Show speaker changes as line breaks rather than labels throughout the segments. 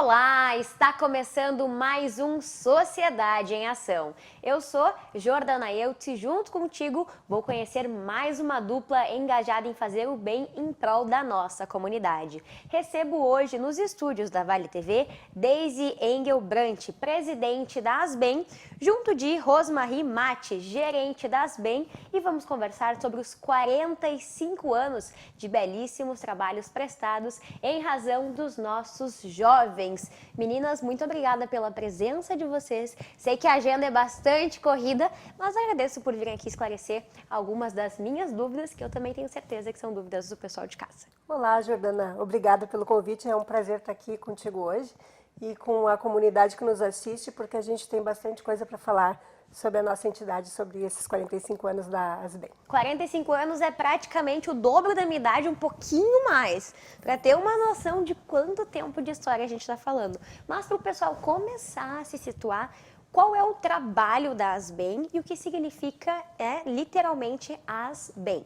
Olá, está começando mais um Sociedade em Ação. Eu sou Jordana Eutz e junto contigo vou conhecer mais uma dupla engajada em fazer o bem em prol da nossa comunidade. Recebo hoje nos estúdios da Vale TV Daisy Engelbrandt, presidente da Asbem, junto de Rosmarie Mate, gerente da Asbem, e vamos conversar sobre os 45 anos de belíssimos trabalhos prestados em razão dos nossos jovens. Meninas, muito obrigada pela presença de vocês. Sei que a agenda é bastante corrida, mas agradeço por virem aqui esclarecer algumas das minhas dúvidas, que eu também tenho certeza que são dúvidas do pessoal de casa.
Olá, Jordana. Obrigada pelo convite. É um prazer estar aqui contigo hoje e com a comunidade que nos assiste, porque a gente tem bastante coisa para falar sobre a nossa entidade, sobre esses 45 anos da Asbem.
45 anos é praticamente o dobro da minha idade, um pouquinho mais, para ter uma noção de quanto tempo de história a gente está falando. Mas para o pessoal começar a se situar, qual é o trabalho da Asbem e o que significa literalmente Asbem?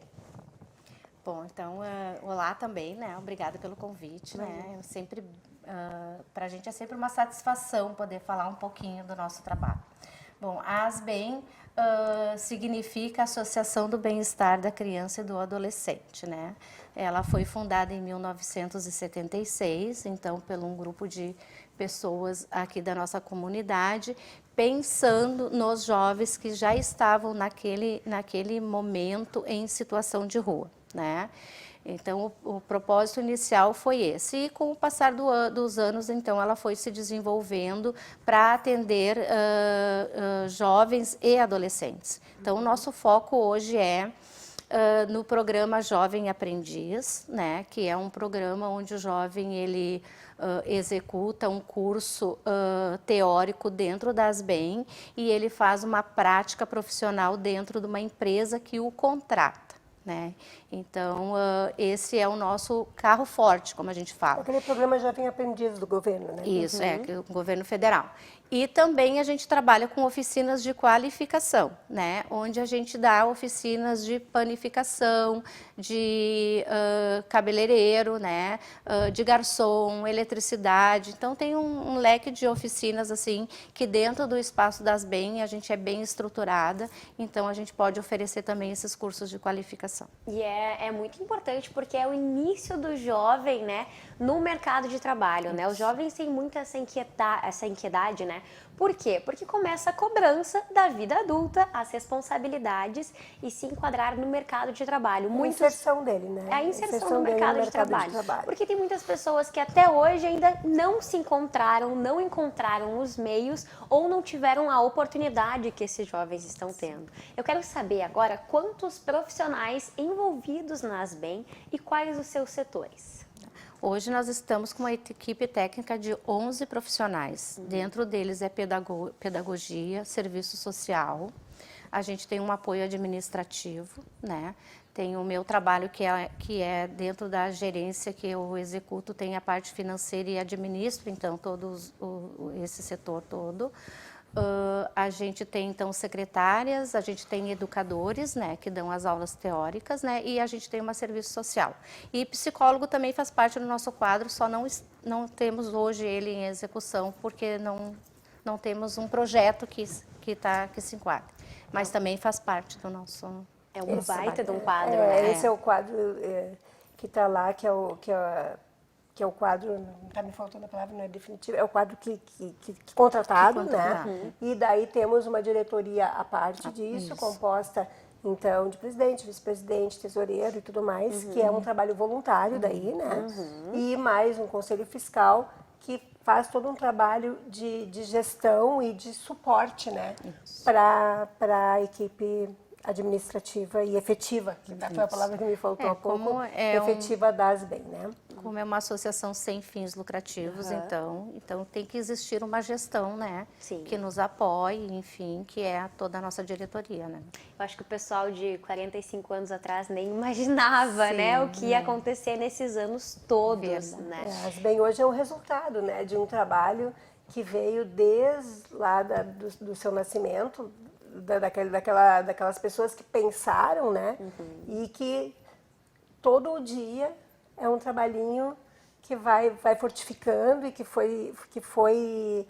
Bom, então, olá também, né? Obrigada pelo convite, né? Eu sempre, para a gente é sempre uma satisfação poder falar um pouquinho do nosso trabalho. Bom, a Asbem significa Associação do Bem-Estar da Criança e do Adolescente, né? Ela foi fundada em 1976, então, por um grupo de pessoas aqui da nossa comunidade, pensando nos jovens que já estavam naquele momento em situação de rua, né? Então, o propósito inicial foi esse. E com o passar dos anos, então, ela foi se desenvolvendo para atender jovens e adolescentes. Então, o nosso foco hoje é no programa Jovem Aprendiz, né, que é um programa onde o jovem ele executa um curso teórico dentro da Asbem e ele faz uma prática profissional dentro de uma empresa que o contrata. Né? Então, esse é o nosso carro forte, como a gente fala.
Aquele programa Jovem Aprendiz do governo, né?
Isso, o governo federal. E também a gente trabalha com oficinas de qualificação, né? Onde a gente dá oficinas de panificação, de cabeleireiro, né? De garçom, eletricidade. Então, tem um leque de oficinas, assim, que dentro do espaço das Asbem a gente é bem estruturada. Então, a gente pode oferecer também esses cursos de qualificação.
E é muito importante porque é o início do jovem, né, no mercado de trabalho, né? Os jovens têm muito essa inquietude, né? Por quê? Porque começa a cobrança da vida adulta, as responsabilidades e se enquadrar no mercado de trabalho.
A inserção dele, né?
A inserção no mercado de trabalho. Porque tem muitas pessoas que até hoje ainda não se encontraram, não encontraram os meios ou não tiveram a oportunidade que esses jovens estão tendo. Eu quero saber agora quantos profissionais envolvidos na Asbem e quais os seus setores.
Hoje nós estamos com uma equipe técnica de 11 profissionais. Dentro deles é pedagogia, serviço social. A gente tem um apoio administrativo, né? Tem o meu trabalho que é dentro da gerência que eu executo, tem a parte financeira e administro, então, esse setor todo. A gente tem, então, secretárias, a gente tem educadores, né, que dão as aulas teóricas, né, e a gente tem uma serviço social. E psicólogo também faz parte do nosso quadro, só não temos hoje ele em execução, porque não temos um projeto que se enquadre. Mas também faz parte do nosso...
É um baita de um quadro, né?
Esse é o quadro que está lá, que é o quadro, não está me faltando a palavra, não é definitivo, é o quadro que contratado, né? E daí temos uma diretoria à parte disso, composta, então, de presidente, vice-presidente, tesoureiro e tudo mais, que é um trabalho voluntário daí, né? E mais um conselho fiscal que faz todo um trabalho de gestão e de suporte, né? Para a equipe administrativa e efetiva, que foi a palavra que me faltou há pouco, efetiva da Asbem, né?
Como é uma associação sem fins lucrativos, então tem que existir uma gestão, né?
Sim.
Que nos apoie, enfim, que é toda a nossa diretoria, né?
Eu acho que o pessoal de 45 anos atrás nem imaginava, né, o que ia acontecer nesses anos todos, né?
A Asbem hoje é um resultado, né, de um trabalho que veio desde lá do seu nascimento, daquelas pessoas que pensaram, né, e que todo dia é um trabalhinho que vai fortificando e que foi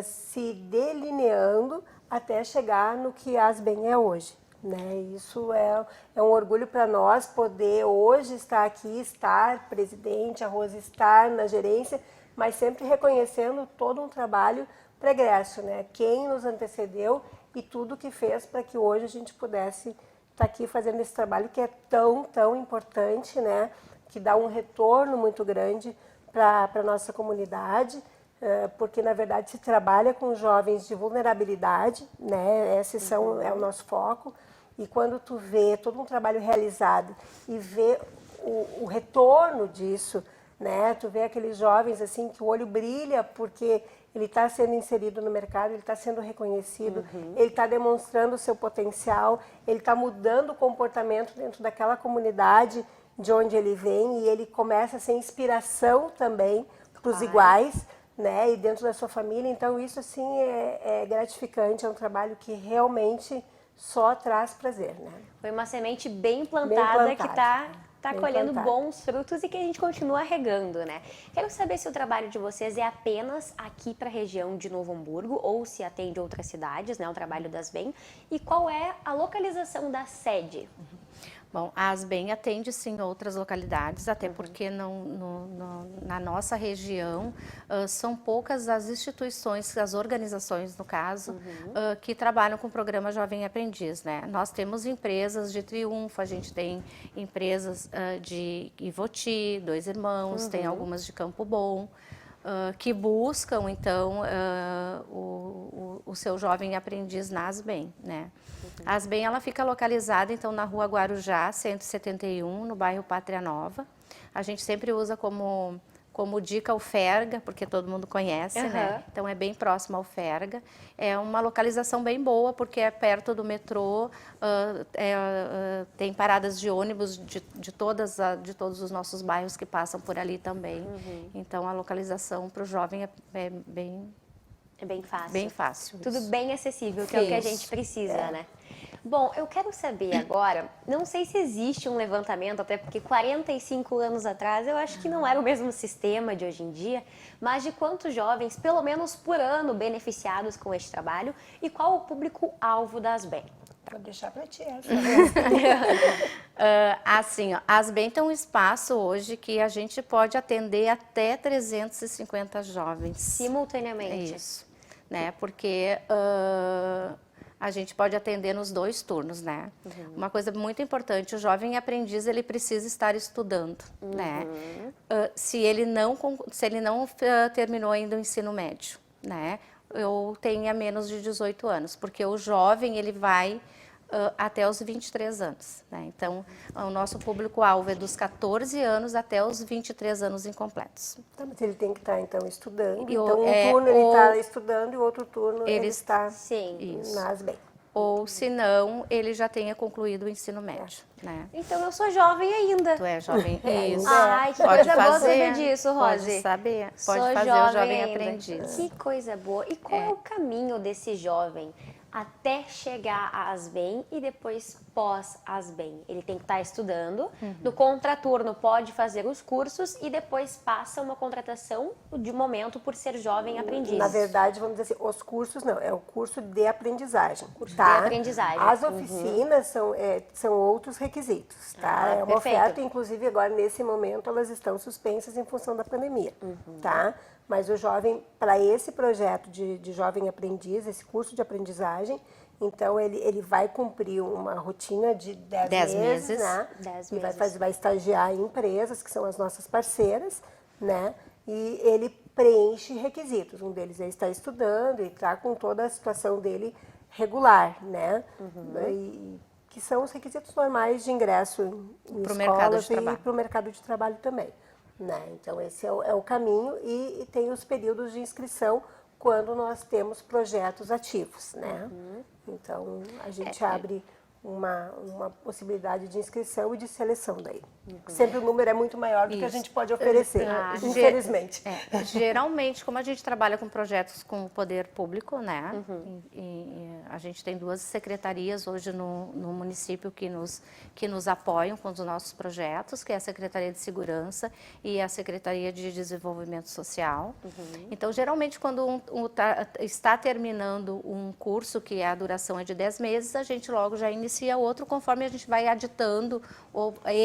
se delineando até chegar no que a Asbem é hoje. Né? Isso é um orgulho para nós poder hoje estar aqui, estar presidente, a Rose estar na gerência, mas sempre reconhecendo todo um trabalho pregresso, né? Quem nos antecedeu e tudo que fez para que hoje a gente pudesse estar aqui fazendo esse trabalho que é tão importante, né? Que dá um retorno muito grande para a nossa comunidade, porque na verdade se trabalha com jovens de vulnerabilidade, né? Esse é o nosso foco. E quando tu vê todo um trabalho realizado e vê o retorno disso, né? Tu vê aqueles jovens assim que o olho brilha porque ele está sendo inserido no mercado, ele está sendo reconhecido, ele está demonstrando o seu potencial, ele está mudando o comportamento dentro daquela comunidade de onde ele vem e ele começa a ser inspiração também para os iguais, né? E dentro da sua família. Então isso assim é gratificante, é um trabalho que realmente só traz prazer, né?
Foi uma semente bem plantada que está colhendo
plantada.
bons frutos e que a gente continua regando, né? Quero saber se o trabalho de vocês é apenas aqui para a região de Novo Hamburgo ou se atende outras cidades, né? O trabalho da Asbem. E qual é a localização da sede?
Bom, a Asbem atende sim outras localidades, até porque na nossa região são poucas as instituições, as organizações, no caso, que trabalham com o programa Jovem Aprendiz, né? Nós temos empresas de Triunfo, a gente tem empresas de Ivoti, Dois Irmãos, tem algumas de Campo Bom, que buscam, então, o seu jovem aprendiz na Asbem, né? A Asbem, ela fica localizada, então, na Rua Guarujá, 171, no bairro Pátria Nova. A gente sempre usa como dica o Ferga, porque todo mundo conhece, né? Então, é bem próximo ao Ferga. É uma localização bem boa, porque é perto do metrô, tem paradas de ônibus de todos os nossos bairros que passam por ali também. Então, a localização para o jovem é bem...
É bem fácil.
Bem fácil.
Tudo
isso.
bem acessível, que é o que a gente precisa, né? Bom, eu quero saber agora, não sei se existe um levantamento, até porque 45 anos atrás eu acho que não era o mesmo sistema de hoje em dia, mas de quantos jovens, pelo menos por ano, beneficiados com este trabalho e qual o público-alvo da Asbem?
Vou deixar para ti essa.
Assim, ó, a Asbem tem um espaço hoje que a gente pode atender até 350 jovens.
Simultaneamente.
Isso, né? Porque a gente pode atender nos 2 turnos, né? Uma coisa muito importante, o jovem aprendiz, ele precisa estar estudando, né? Se ele não terminou ainda o ensino médio, né? Ou tenha menos de 18 anos, porque o jovem, ele vai até os 23 anos, né? Então, o nosso público-alvo é dos 14 anos até os 23 anos incompletos.
Tá, mas ele tem que estar, então, estudando.
E
Então, um turno ele está estudando e o outro turno ele está na Asbem.
Ou, se não, ele já tenha concluído o ensino médio, né?
Então, eu sou jovem ainda.
Tu é jovem? Isso.
Ai, que
Pode
coisa boa
fazer,
saber disso, Rose.
Pode saber.
Sou
Pode fazer o jovem
ainda.
aprendiz.
Que coisa boa. E qual é o caminho desse jovem até chegar à Asbem e depois pós-Asbem? Ele tem que estar estudando, no contraturno pode fazer os cursos e depois passa uma contratação de momento por ser jovem aprendiz.
Na verdade, vamos dizer assim, os cursos não, é o curso de aprendizagem.
Curso
tá?
de aprendizagem.
As oficinas são outros requisitos, tá? É uma
perfeito.
oferta, inclusive agora nesse momento elas estão suspensas em função da pandemia, tá? Mas o jovem, para esse projeto de jovem aprendiz, esse curso de aprendizagem, então ele vai cumprir uma rotina de 10 meses, né?
10
E
meses.
vai estagiar em empresas, que são as nossas parceiras, né? E ele preenche requisitos. Um deles é estar estudando e estar com toda a situação dele regular, né? E que são os requisitos normais de ingresso em
Pro mercado de
escolas
trabalho.
e para o mercado de trabalho também. Né? Então, esse é o caminho e tem os períodos de inscrição quando nós temos projetos ativos, né? Então, a gente abre uma possibilidade de inscrição e de seleção daí. Sempre o número é muito maior do que a gente pode oferecer, infelizmente.
Geralmente, como a gente trabalha com projetos com o poder público, né? E a gente tem 2 secretarias hoje no município que nos apoiam com os nossos projetos, que é a Secretaria de Segurança e a Secretaria de Desenvolvimento Social. Então, geralmente, quando está terminando um curso, que a duração é de 10 meses, a gente logo já inicia outro, conforme a gente vai aditando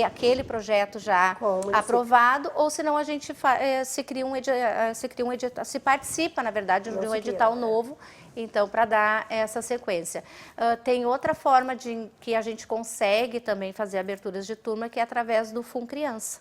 aquele projeto já aprovado, ou senão a gente se participa, na verdade, de um edital novo, então, para dar essa sequência. Tem outra forma que a gente consegue também fazer aberturas de turma, que é através do FUN Criança,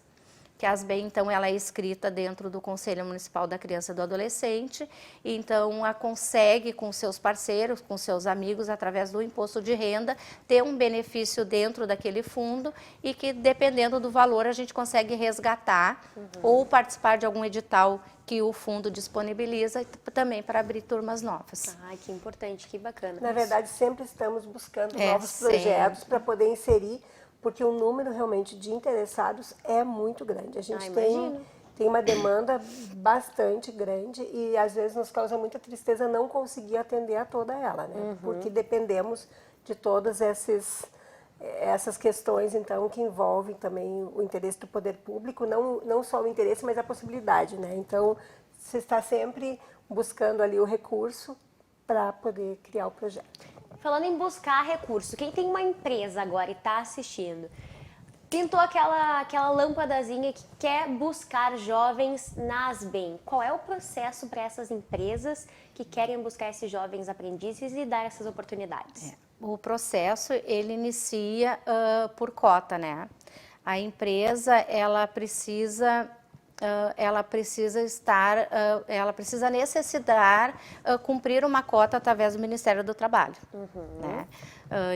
que a ASBEM, então, ela é inscrita dentro do Conselho Municipal da Criança e do Adolescente, e então a consegue com seus parceiros, com seus amigos, através do imposto de renda, ter um benefício dentro daquele fundo e que, dependendo do valor, a gente consegue resgatar ou participar de algum edital que o fundo disponibiliza também para abrir turmas novas.
Ai, que importante, que bacana.
Na verdade, sempre estamos buscando novos projetos para poder inserir, porque o número realmente de interessados é muito grande. A gente tem uma demanda bastante grande e às vezes nos causa muita tristeza não conseguir atender a toda ela, né? Porque dependemos de todas essas questões, então, que envolvem também o interesse do poder público, não só o interesse, mas a possibilidade, né? Então, você está sempre buscando ali o recurso para poder criar o projeto.
Falando em buscar recurso, quem tem uma empresa agora e está assistindo, pintou aquela lâmpadazinha que quer buscar jovens na ASBEM. Qual é o processo para essas empresas que querem buscar esses jovens aprendizes e dar essas oportunidades?
O processo, ele inicia por cota, né? A empresa, ela precisa necessitar cumprir uma cota através do Ministério do Trabalho, né?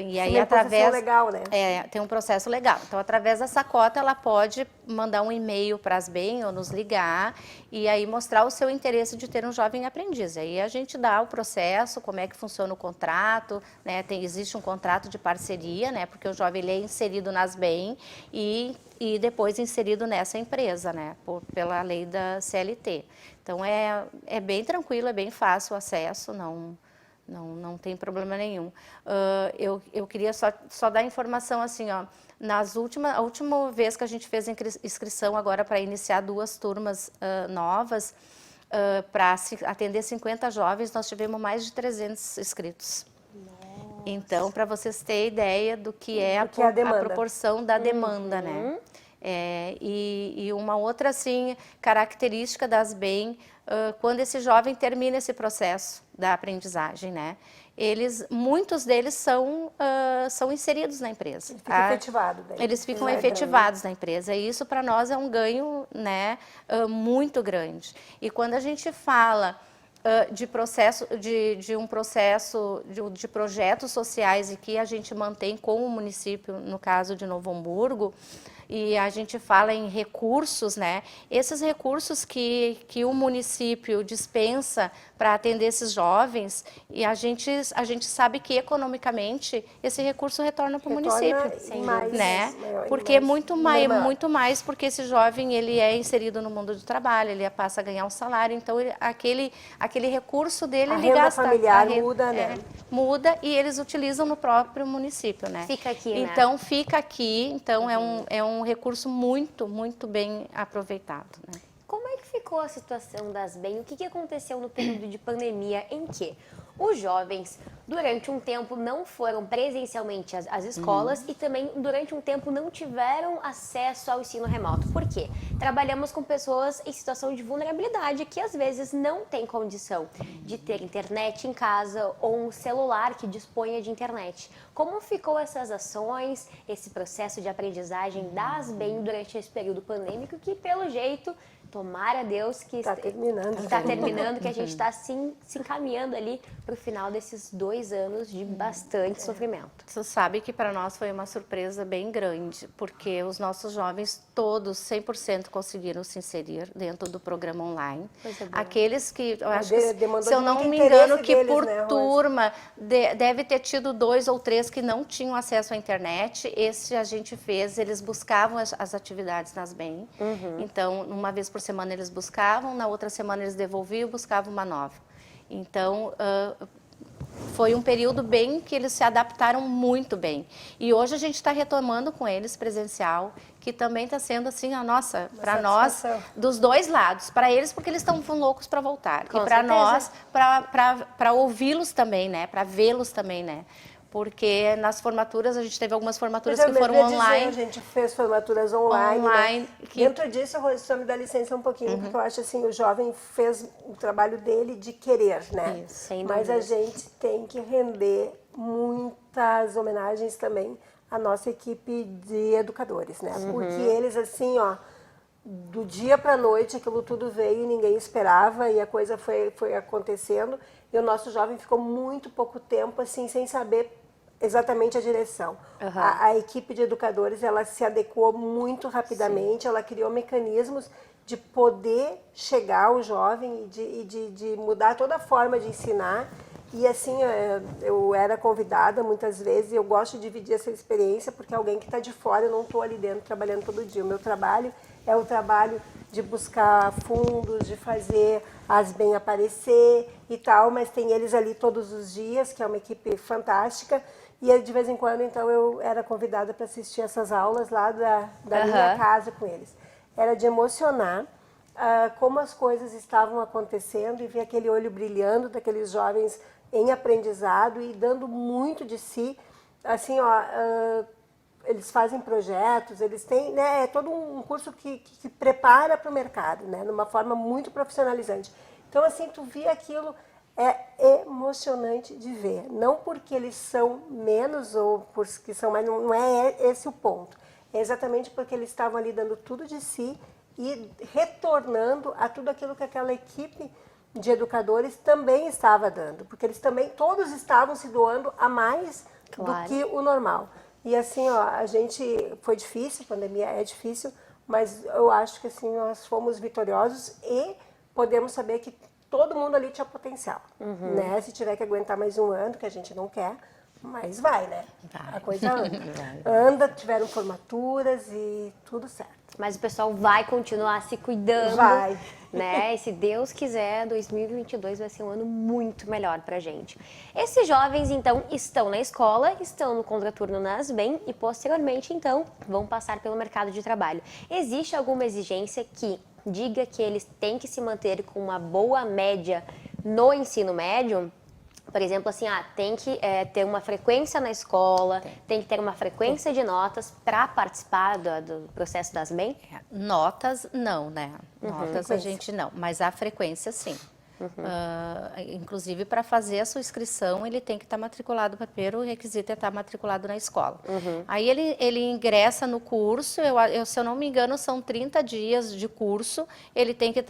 E aí, através
legal, né?
Tem um processo legal. Então, através dessa cota, ela pode mandar um e-mail para as ASBEM ou nos ligar e aí mostrar o seu interesse de ter um jovem aprendiz. Aí a gente dá o processo, como é que funciona o contrato, né? Existe um contrato de parceria, né? Porque o jovem ele é inserido nas ASBEM e depois inserido nessa empresa, né? Pela lei da CLT. Então, é bem tranquilo, é bem fácil o acesso, não tem problema nenhum. Eu queria só dar informação assim, ó, a última vez que a gente fez inscrição agora para iniciar 2 turmas novas, para atender 50 jovens, nós tivemos mais de 300 inscritos. Nossa. Então, para vocês terem ideia do que é a proporção da demanda, né? E uma outra assim, característica das ASBEM, quando esse jovem termina esse processo da aprendizagem, né? Muitos deles são inseridos na empresa.
Eles ficam efetivados daí.
Eles ficam efetivados na empresa. E isso para nós é um ganho, né, muito grande. E quando a gente fala de projetos sociais e que a gente mantém com o município, no caso de Novo Hamburgo, e a gente fala em recursos, né? Esses recursos que o município dispensa para atender esses jovens, e a gente sabe que economicamente esse recurso retorna para o município, né? Porque muito mais porque esse jovem ele é inserido no mundo do trabalho, ele passa a ganhar um salário, então aquele recurso dele ele gasta.
A renda familiar muda, né?
Muda e eles utilizam no próprio município, né?
Fica aqui, né?
Então fica aqui, então é um recurso muito, muito bem aproveitado, né?
Como é que ficou a situação das ASBEM? O que aconteceu no período de pandemia em que os jovens, durante um tempo, não foram presencialmente às escolas e também, durante um tempo, não tiveram acesso ao ensino remoto? Por quê? Trabalhamos com pessoas em situação de vulnerabilidade que, às vezes, não têm condição de ter internet em casa ou um celular que disponha de internet. Como ficou essas ações, esse processo de aprendizagem das ASBEM durante esse período pandêmico que, pelo jeito, tomara a Deus que
Está terminando.
está terminando, que a gente está se encaminhando ali para o final desses 2 anos de bastante sofrimento.
Você sabe que para nós foi uma surpresa bem grande, porque os nossos jovens todos, 100% conseguiram se inserir dentro do programa online. Aqueles que, eu acho que, se eu não me engano, que
deles,
por
né,
turma deve ter tido 2 ou 3 que não tinham acesso à internet. Esse a gente fez, eles buscavam as atividades nas BEM. Então, uma vez por semana eles buscavam, na outra semana eles devolviam e buscavam uma nova. Então, foi um período bem que eles se adaptaram muito bem. E hoje a gente está retomando com eles presencial, que também está sendo assim, a nossa, para nós, dos 2 lados. Para eles, porque eles estão loucos para voltar.
Com
e para
certeza.
nós, para ouvi-los também, né? Para vê-los também, né? Porque nas formaturas, a gente teve algumas formaturas que foram online.
A gente fez formaturas online. Né? Dentro disso, só me dá licença um pouquinho, porque eu acho assim, o jovem fez o trabalho dele de querer, né?
Isso, sem
Mas a
dúvidas.
gente tem que render muitas homenagens também à nossa equipe de educadores, né? Porque eles, assim, ó, do dia para a noite, aquilo tudo veio e ninguém esperava, e a coisa foi acontecendo, e o nosso jovem ficou muito pouco tempo, assim, sem saber exatamente a direção. A equipe de educadores, ela se adequou muito rapidamente, ela criou mecanismos de poder chegar ao jovem e de mudar toda a forma de ensinar. E assim, eu era convidada muitas vezes, e eu gosto de dividir essa experiência, porque alguém que está de fora, eu não estou ali dentro trabalhando todo dia. O meu trabalho é o trabalho de buscar fundos, de fazer as BEM aparecer e tal, mas tem eles ali todos os dias, que é uma equipe fantástica. E de vez em quando, então, eu era convidada para assistir essas aulas lá da minha casa com eles. Era de emocionar como as coisas estavam acontecendo e ver aquele olho brilhando daqueles jovens em aprendizado e dando muito de si. Assim, ó, eles fazem projetos, eles têm, né, é todo um curso que prepara para o mercado, né, numa forma muito profissionalizante. Então, assim, tu via aquilo, é emocionante de ver. Não porque eles são menos ou porque são mais, não é esse o ponto. É exatamente porque eles estavam ali dando tudo de si e retornando a tudo aquilo que aquela equipe de educadores também estava dando. Porque eles também, todos estavam se doando a mais do que o normal. E assim, ó, a gente, foi difícil, a pandemia é difícil, mas eu acho que assim, nós fomos vitoriosos e podemos saber que todo mundo ali tinha potencial, né? Se tiver que aguentar mais um ano, que a gente não quer, mas vai, né? A coisa anda. Anda, tiveram formaturas e tudo certo.
Mas o pessoal vai continuar se cuidando.
Vai.
Né? E se Deus quiser, 2022 vai ser um ano muito melhor pra gente. Esses jovens, então, estão na escola, estão no contraturno nas BEM e, posteriormente, então, vão passar pelo mercado de trabalho. Existe alguma exigência que diga que eles têm que se manter com uma boa média no ensino médio? Por exemplo, assim, tem que ter uma frequência na escola, tem que ter uma frequência de notas para participar do processo das BEM?
Notas, não, né? Notas a gente não, mas a frequência, sim. Inclusive, para fazer a sua inscrição, ele tem que estar matriculado. O primeiro requisito é estar matriculado na escola. Aí ele ingressa no curso, se eu não me engano, são 30 dias de curso, ele tem que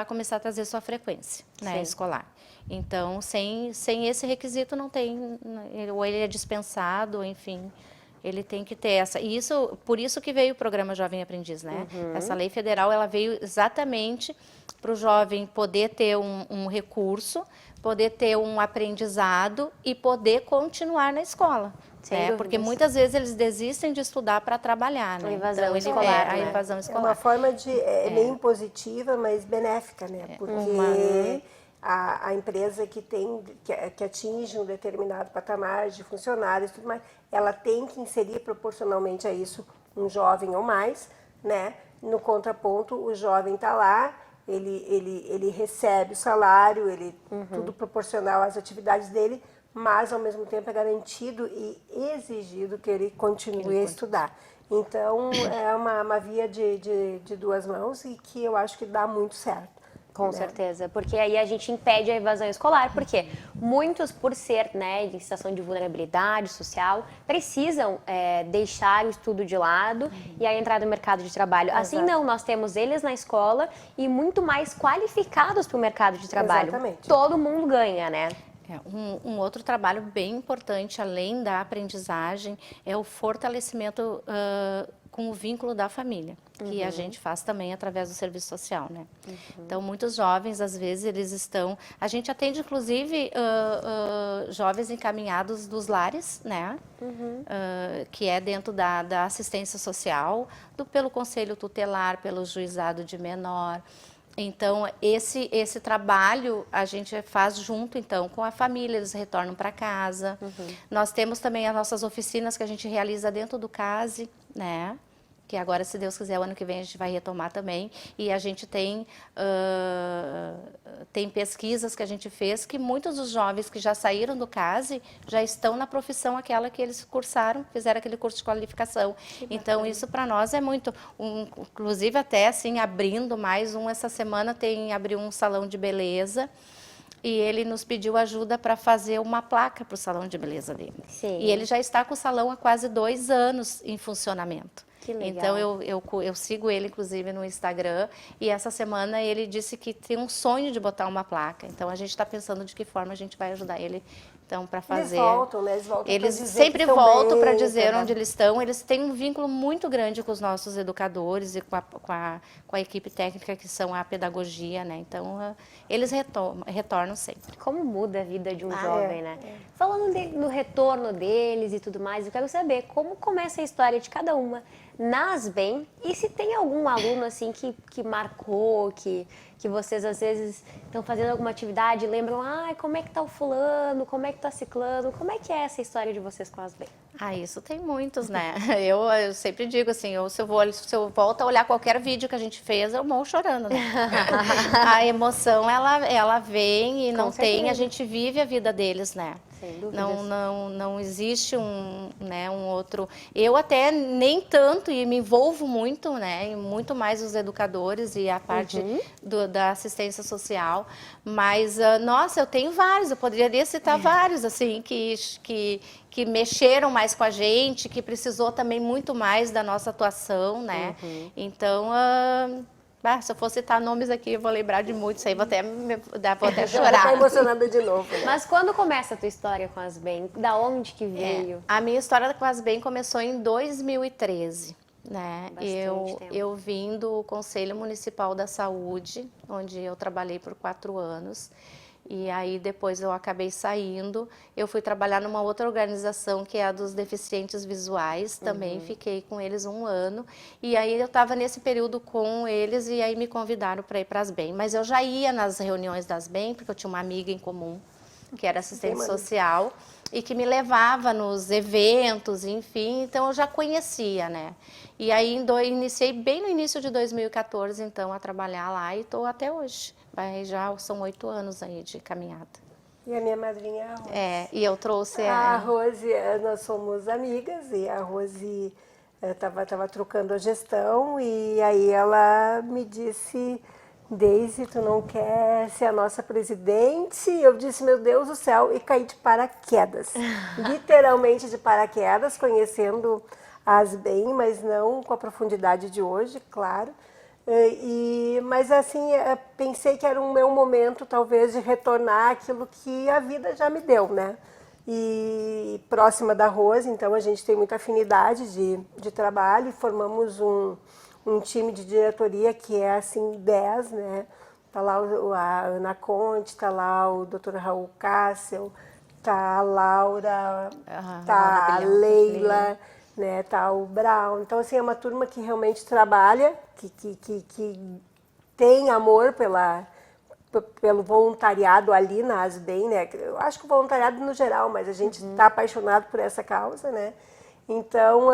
começar a trazer sua frequência, né, escolar. Então, sem esse requisito, não tem, ou ele é dispensado, enfim, ele tem que ter essa. E por isso que veio o programa Jovem Aprendiz, né? Essa lei federal, ela veio exatamente para o jovem poder ter um recurso, poder ter um aprendizado e poder continuar na escola. Porque muitas vezes eles desistem de estudar para trabalhar, né?
A evasão
então,
escolar,
a evasão escolar.
É uma forma de meio impositiva, mas benéfica, né? Porque a empresa que atinge um determinado patamar de funcionários e tudo mais, ela tem que inserir proporcionalmente a isso um jovem ou mais, né? No contraponto, o jovem está lá, ele recebe o salário, tudo proporcional às atividades dele, mas ao mesmo tempo é garantido e exigido que ele continue a estudar. Então, é uma via de duas mãos e que eu acho que dá muito certo.
Com certeza, porque aí a gente impede a evasão escolar, porque muitos, por ser, né, em situação de vulnerabilidade social, precisam deixar o estudo de lado e aí entrar no mercado de trabalho. Assim não, nós temos eles na escola e muito mais qualificados para o mercado de trabalho.
Exatamente.
Todo mundo ganha, né?
Um outro trabalho bem importante, além da aprendizagem, é o fortalecimento com o vínculo da família, que a gente faz também através do serviço social, né? Então, muitos jovens, às vezes, eles estão... A gente atende, inclusive, jovens encaminhados dos lares, né? Que é dentro da assistência social, pelo conselho tutelar, pelo juizado de menor. Então, esse trabalho a gente faz junto, então, com a família, eles retornam para casa. Nós temos também as nossas oficinas que a gente realiza dentro do CASE, né? Que agora, se Deus quiser, o ano que vem a gente vai retomar também. E a gente tem pesquisas que a gente fez que muitos dos jovens que já saíram do CASE já estão na profissão aquela que eles cursaram, fizeram aquele curso de qualificação. Então, isso para nós é muito... inclusive, até assim, abrindo mais essa semana abriu um salão de beleza. E ele nos pediu ajuda para fazer uma placa para o salão de beleza dele.
Sim.
E ele já está com o salão há quase 2 anos em funcionamento.
Que legal.
Então, eu sigo ele, inclusive, no Instagram. E essa semana ele disse que tem um sonho de botar uma placa. Então, a gente está pensando de que forma a gente vai ajudar ele. Então, para fazer...
Eles voltam, né?
Eles sempre voltam para dizer onde eles estão. Eles têm um vínculo muito grande com os nossos educadores e com a equipe técnica, que são a pedagogia, né? Então, eles retornam sempre.
Como muda a vida de um jovem, né? Falando no retorno deles e tudo mais, eu quero saber como começa a história de cada uma na Asbem e se tem algum aluno assim que marcou, que vocês às vezes estão fazendo alguma atividade e lembram, como é que tá o fulano, como é que tá ciclano, como é que é essa história de vocês com a Asbem?
Isso tem muitos, né? Eu sempre digo assim, se eu volto a olhar qualquer vídeo que a gente fez, eu morro chorando, né? A emoção, ela vem e não tem, a gente vive a vida deles, né?
Sem dúvidas.
Não existe um outro... Eu até nem tanto, e me envolvo muito, né? E muito mais os educadores e a parte da assistência social. Mas, nossa, eu tenho vários, eu poderia citar vários, assim, que mexeram mais com a gente, que precisou também muito mais da nossa atuação, né? Então... se eu for citar nomes aqui, eu vou lembrar de muitos, aí vou até chorar.
Vou ficar emocionada de novo. Né?
Mas quando começa a tua história com a Asbem? Da onde que veio?
A minha história com a Asbem começou em 2013. Né?
Tempo.
Eu vim do Conselho Municipal da Saúde, onde eu trabalhei por 4 anos. E aí depois eu acabei saindo, eu fui trabalhar numa outra organização que é a dos deficientes visuais, também fiquei com eles 1 ano. E aí eu estava nesse período com eles e aí me convidaram para ir para as Asbem. Mas eu já ia nas reuniões das Asbem, porque eu tinha uma amiga em comum, que era assistente social, e que me levava nos eventos, enfim, então eu já conhecia, né? E aí iniciei bem no início de 2014, então, a trabalhar lá e estou até hoje. Já são 8 anos aí de caminhada.
E a minha madrinha é a Rose.
E eu trouxe...
A Rose, nós somos amigas e a Rose estava trocando a gestão e aí ela me disse... Deise, tu não quer ser a nossa presidente? Eu disse, meu Deus do céu, e caí de paraquedas. Literalmente de paraquedas, conhecendo a Asbem, mas não com a profundidade de hoje, claro. Mas assim, pensei que era o meu momento, talvez, de retornar aquilo que a vida já me deu, né? E próxima da Rose, então a gente tem muita afinidade de trabalho, formamos um time de diretoria que é assim 10, né? Tá lá a Ana Conte, tá lá o Dr. Raul Cássio, tá a Laura, tá a Leila, né? Tá o Brown. Então assim é uma turma que realmente trabalha, que tem amor pelo voluntariado ali na Asbem, né? Eu acho que o voluntariado no geral, mas a gente está apaixonado por essa causa, né? Então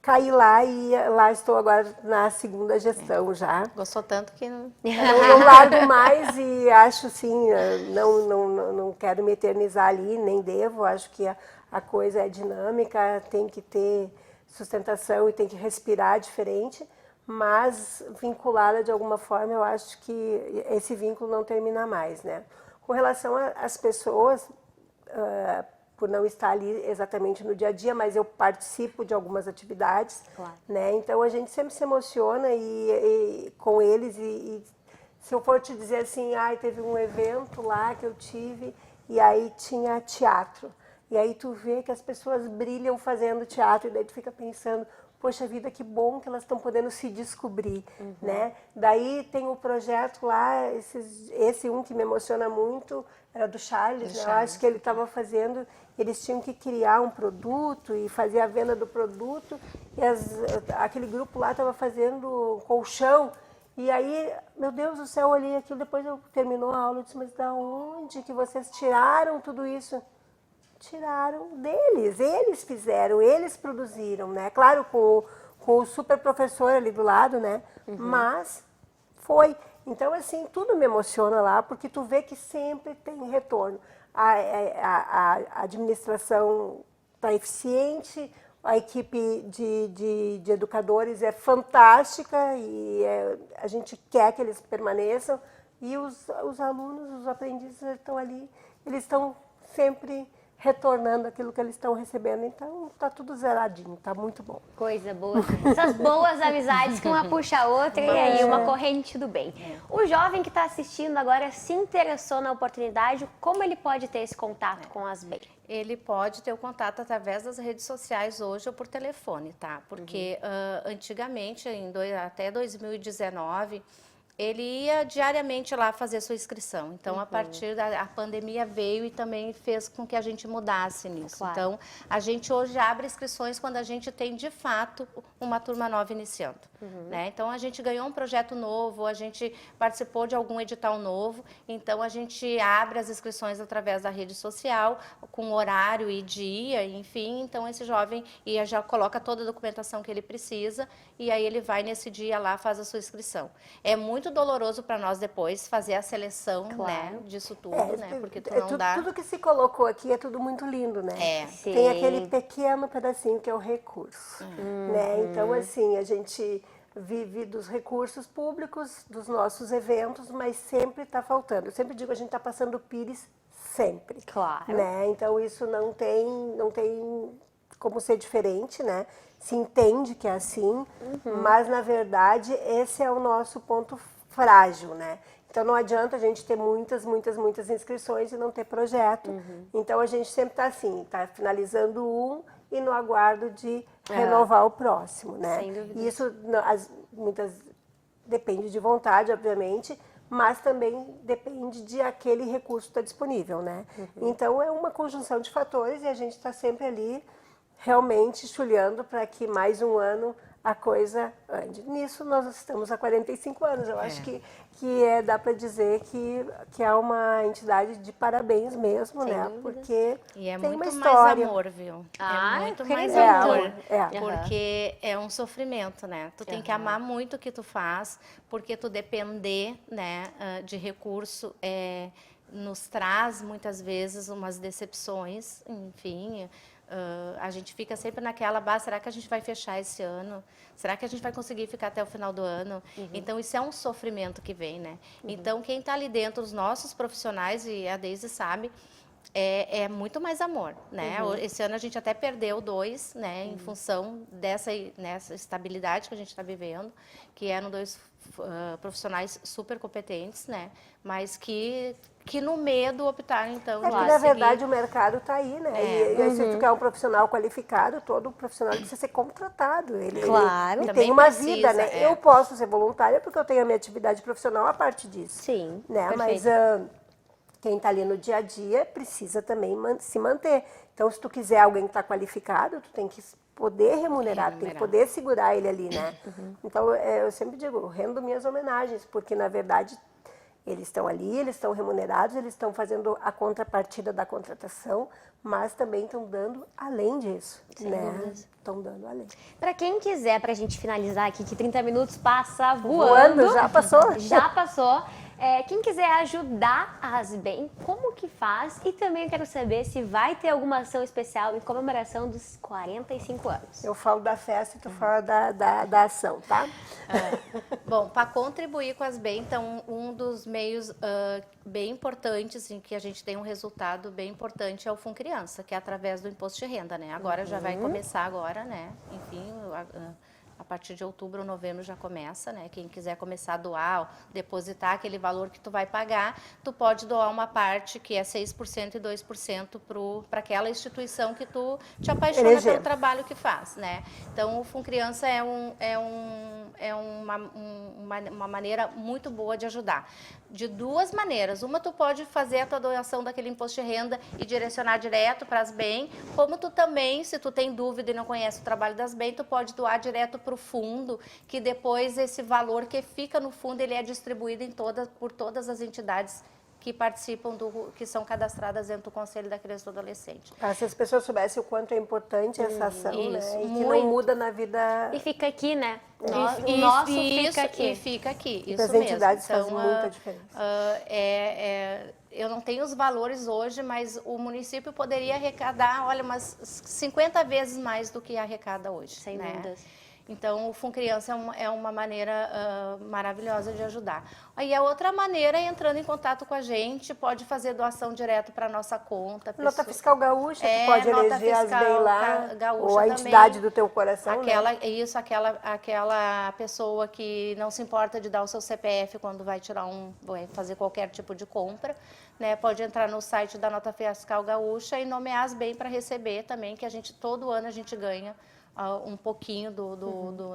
caí lá e lá estou agora na 2ª gestão já.
Gostou tanto que...
Não largo mais e acho assim, não quero me eternizar ali, nem devo, acho que a coisa é dinâmica, tem que ter sustentação e tem que respirar diferente, mas vinculada de alguma forma, eu acho que esse vínculo não termina mais, né? Com relação às pessoas, por não estar ali exatamente no dia a dia, mas eu participo de algumas atividades,
Claro.
né? Então a gente sempre se emociona com eles e se eu for te dizer assim, teve um evento lá que eu tive e aí tinha teatro. E aí tu vê que as pessoas brilham fazendo teatro e daí tu fica pensando, poxa vida, que bom que elas estão podendo se descobrir, né? Daí tem o projeto lá, esse um que me emociona muito, era do Charles, né? Eu acho que ele estava fazendo, eles tinham que criar um produto e fazer a venda do produto, e aquele grupo lá estava fazendo colchão, e aí, meu Deus do céu, eu olhei aquilo, depois terminou a aula, eu disse, mas da onde que vocês tiraram tudo isso? Tiraram deles, eles fizeram, eles produziram, né? Claro, com o super professor ali do lado, né? Mas foi. Então, assim, tudo me emociona lá, porque tu vê que sempre tem retorno. A administração está eficiente, a equipe de educadores é fantástica e a gente quer que eles permaneçam. E os alunos, os aprendizes estão ali, eles estão sempre retornando aquilo que eles estão recebendo. Então, tá tudo zeradinho, tá muito bom.
Coisa boa. Essas boas amizades que uma puxa a outra e aí uma corrente do bem. O jovem que está assistindo agora se interessou na oportunidade, como ele pode ter esse contato com as BEI?
Ele pode ter o contato através das redes sociais hoje ou por telefone, tá? Porque antigamente, até 2019, ele ia diariamente lá fazer sua inscrição. Então, a partir da pandemia veio e também fez com que a gente mudasse nisso.
Claro.
Então, a gente hoje abre inscrições quando a gente tem, de fato, uma turma nova iniciando. Né? Então, a gente ganhou um projeto novo, a gente participou de algum edital novo, então a gente abre as inscrições através da rede social, com horário e dia, enfim. Então, esse jovem já coloca toda a documentação que ele precisa e aí ele vai nesse dia lá, faz a sua inscrição. É muito doloroso para nós depois fazer a seleção, né, disso tudo, né? Porque
Tudo que se colocou aqui é tudo muito lindo, né?
Sim.
Tem aquele pequeno pedacinho que é o recurso, né? Então, assim, a gente vive dos recursos públicos, dos nossos eventos, mas sempre está faltando. Eu sempre digo, a gente está passando o pires sempre.
Claro.
Né? Então, isso não tem como ser diferente, né? Se entende que é assim, mas, na verdade, esse é o nosso ponto frágil, né? Então, não adianta a gente ter muitas inscrições e não ter projeto. Então, a gente sempre está assim, está finalizando um e no aguardo de renovar o próximo, né?
Sem dúvida.
E isso, muitas depende de vontade, obviamente, mas também depende de aquele recurso estar disponível, né? Então, é uma conjunção de fatores e a gente está sempre ali realmente chulhando para que mais um ano a coisa ande. Nisso nós estamos há 45 anos. Eu acho que dá para dizer que é uma entidade de parabéns mesmo,
Sem
né?
dúvida.
Porque
E é
tem
muito
uma história.
mais amor, viu?
Ah,
é muito
creio.
mais
É
amor.
amor, é.
Porque é um sofrimento, né? Tu tem que amar muito o que tu faz, porque tu depender, né, de recurso nos traz muitas vezes umas decepções, enfim. A gente fica sempre naquela, será que a gente vai fechar esse ano? Será que a gente vai conseguir ficar até o final do ano? Então, isso é um sofrimento que vem, né? Então, quem está ali dentro, os nossos profissionais, e a Deise sabe, é muito mais amor, né? Esse ano a gente até perdeu 2, né? Em função nessa estabilidade que a gente está vivendo, que eram 2 profissionais super competentes, né? Mas que no medo optaram, então,
É que, na verdade, o mercado está aí, né? E se tu quer um profissional qualificado, todo profissional precisa ser contratado.
Claro.
Ele
Também
tem uma
precisa,
vida, né? Eu posso ser voluntária porque eu tenho a minha atividade profissional a parte disso.
Sim,
Né? Mas quem está ali no dia a dia precisa também se manter. Então, se tu quiser alguém que está qualificado, tu tem que poder remunerar, tu tem que poder segurar ele ali, né? Então, eu sempre digo, eu rendo minhas homenagens, porque, na verdade, eles estão ali, eles estão remunerados, eles estão fazendo a contrapartida da contratação, mas também estão dando além disso, né? Estão dando além.
Para quem quiser, para a gente finalizar aqui, que 30 minutos passa voando.
Já passou?
Já passou. Quem quiser ajudar a Asbem, como que faz? E também eu quero saber se vai ter alguma ação especial em comemoração dos 45 anos.
Eu falo da festa e tu fala da ação, tá?
Bom, para contribuir com a Asbem, então, um dos meios bem importantes em que a gente tem um resultado bem importante é o Funcriança, que é através do imposto de renda, né? Agora já vai começar agora, né? Enfim, a partir de outubro ou novembro já começa, né? Quem quiser começar a doar, depositar aquele valor que tu vai pagar, tu pode doar uma parte que é 6% e 2% para aquela instituição que tu te apaixona pelo trabalho que faz, né? Então, o Funcriança é uma maneira muito boa de ajudar. De duas maneiras. Uma, tu pode fazer a tua doação daquele imposto de renda e direcionar direto para as Asbem, como tu também, se tu tem dúvida e não conhece o trabalho das Asbem, tu pode doar direto para o fundo, que depois esse valor que fica no fundo, ele é distribuído por todas as entidades que participam, que são cadastradas dentro do Conselho da Criança e do Adolescente.
Se as pessoas soubessem o quanto é importante essa ação,
isso,
né? E que não muda na vida...
E fica aqui, né?
O nosso fica aqui. E fica aqui, isso
as
mesmo.
entidades fazem muita diferença.
Eu não tenho os valores hoje, mas o município poderia arrecadar, olha, umas 50 vezes mais do que arrecada hoje.
Sem
né?
dúvidas.
Então, o Funcriança é uma maneira maravilhosa de ajudar. Aí a outra maneira é entrando em contato com a gente, pode fazer doação direto para a nossa conta.
Nota Fiscal Gaúcha, tu pode eleger as Asbem lá, ou a entidade também, do teu coração, né?
Isso, aquela pessoa que não se importa de dar o seu CPF quando vai fazer qualquer tipo de compra, né? Pode entrar no site da Nota Fiscal Gaúcha e nomear as Asbem para receber também, que todo ano a gente ganha um pouquinho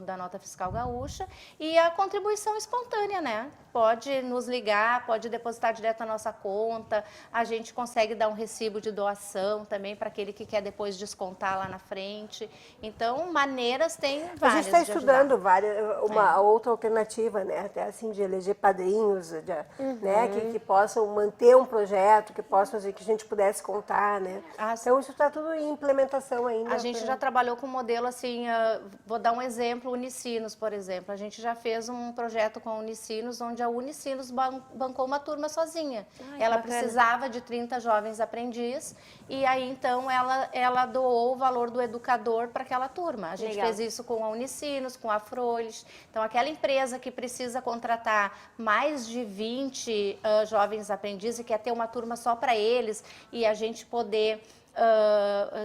da Nota Fiscal Gaúcha, e a contribuição espontânea, né? Pode nos ligar, pode depositar direto na nossa conta, a gente consegue dar um recibo de doação também para aquele que quer depois descontar lá na frente. Então, maneiras tem várias.
A gente está estudando uma outra alternativa, né? Até assim, de eleger padrinhos, né? Que possam manter um projeto, que a gente pudesse contar, né? Então, isso está tudo em implementação ainda.
A gente já trabalhou com um modelo assim, vou dar um exemplo, Unicinos, por exemplo. A gente já fez um projeto com a Unicinos, onde a Unicinos bancou uma turma sozinha. Ela precisava de 30 jovens aprendizes e aí então ela doou o valor do educador para aquela turma. A gente fez isso com a Unicinos, com a Froelich. Então aquela empresa que precisa contratar mais de 20 jovens aprendizes e quer ter uma turma só para eles e a gente poder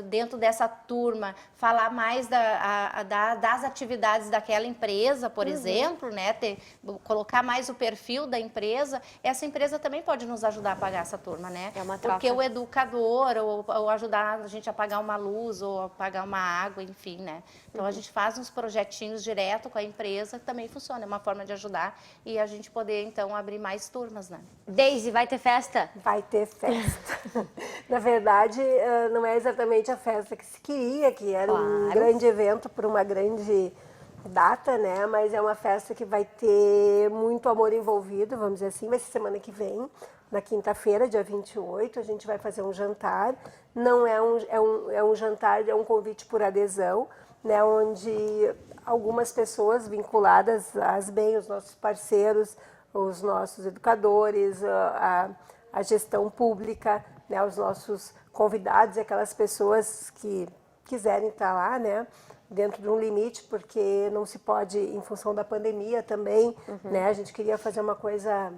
dentro dessa turma, falar mais das atividades daquela empresa, por exemplo, né? Colocar mais o perfil da empresa, essa empresa também pode nos ajudar a pagar essa turma, né?
É uma troca.
Porque o educador, ou ajudar a gente a pagar uma luz, ou a pagar uma água, enfim, né? Então, a gente faz uns projetinhos direto com a empresa, que também funciona, é uma forma de ajudar e a gente poder, então, abrir mais turmas, né?
Deise, vai ter festa?
Vai ter festa. Na verdade, não é exatamente a festa que se queria, que era um grande evento por uma grande data, né? Mas é uma festa que vai ter muito amor envolvido, vamos dizer assim. Vai ser semana que vem, na quinta-feira, dia 28, a gente vai fazer um jantar. Não é um jantar, é um convite por adesão, né? Onde algumas pessoas vinculadas às Asbem, os nossos parceiros, os nossos educadores, a gestão pública, né? Os nossos convidados e aquelas pessoas que quiserem estar lá, né, dentro de um limite, porque não se pode, em função da pandemia também, né, a gente queria fazer uma coisa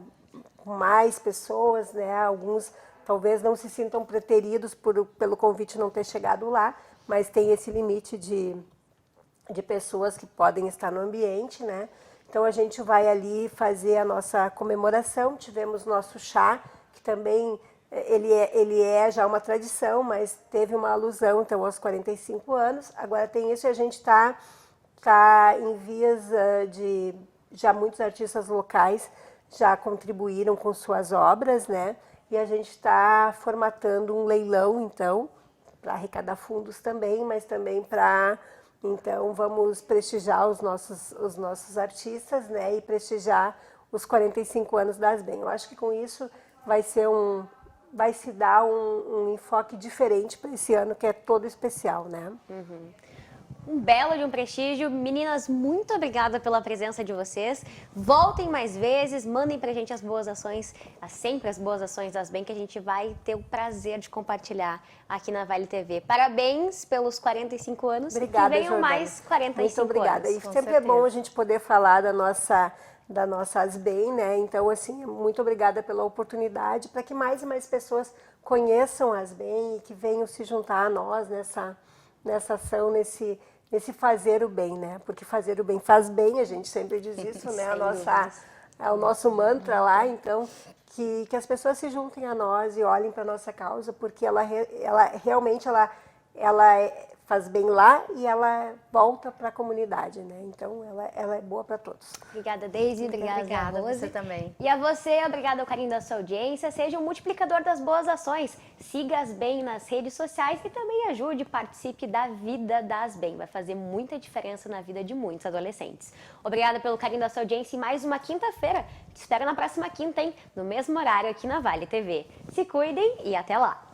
com mais pessoas, né, alguns talvez não se sintam preteridos pelo convite não ter chegado lá, mas tem esse limite de pessoas que podem estar no ambiente, né, então a gente vai ali fazer a nossa comemoração, tivemos nosso chá, que também ele é já uma tradição, mas teve uma alusão então aos 45 anos. Agora tem isso e a gente está em vias de... Já muitos artistas locais já contribuíram com suas obras, né? E a gente está formatando um leilão, então, para arrecadar fundos também, mas também para... Então, vamos prestigiar os nossos artistas, né? E prestigiar os 45 anos da Asbem. Eu acho que com isso vai se dar um enfoque diferente para esse ano, que é todo especial, né?
um belo de um prestígio. Meninas, muito obrigada pela presença de vocês. Voltem mais vezes, mandem pra gente as boas ações, sempre as boas ações das Asbem, que a gente vai ter o prazer de compartilhar aqui na Vale TV. Parabéns pelos 45 anos.
Obrigada,
que venham
Jordana.
mais 45
Muito obrigada.
anos.
E
com
sempre é
certeza.
bom a gente poder falar da nossa Asbem, né? Então, assim, muito obrigada pela oportunidade para que mais e mais pessoas conheçam a Asbem e que venham se juntar a nós nessa ação, nesse fazer o bem, né? Porque fazer o bem faz bem, a gente sempre diz isso, né?
Sem dúvidas.
É o nosso mantra lá, então que as pessoas se juntem a nós e olhem para a nossa causa, porque ela realmente faz bem lá e ela volta para a comunidade, né? Então ela é boa para todos.
Obrigada, Deise.
Obrigada,
Rose.
você também.
E a você, obrigada ao carinho da sua audiência. Seja um multiplicador das boas ações. Siga as Asbem nas redes sociais e também ajude, participe da vida da Asbem. Vai fazer muita diferença na vida de muitos adolescentes. Obrigada pelo carinho da sua audiência e mais uma quinta-feira. Te espero na próxima quinta, hein? No mesmo horário aqui na Vale TV. Se cuidem e até lá!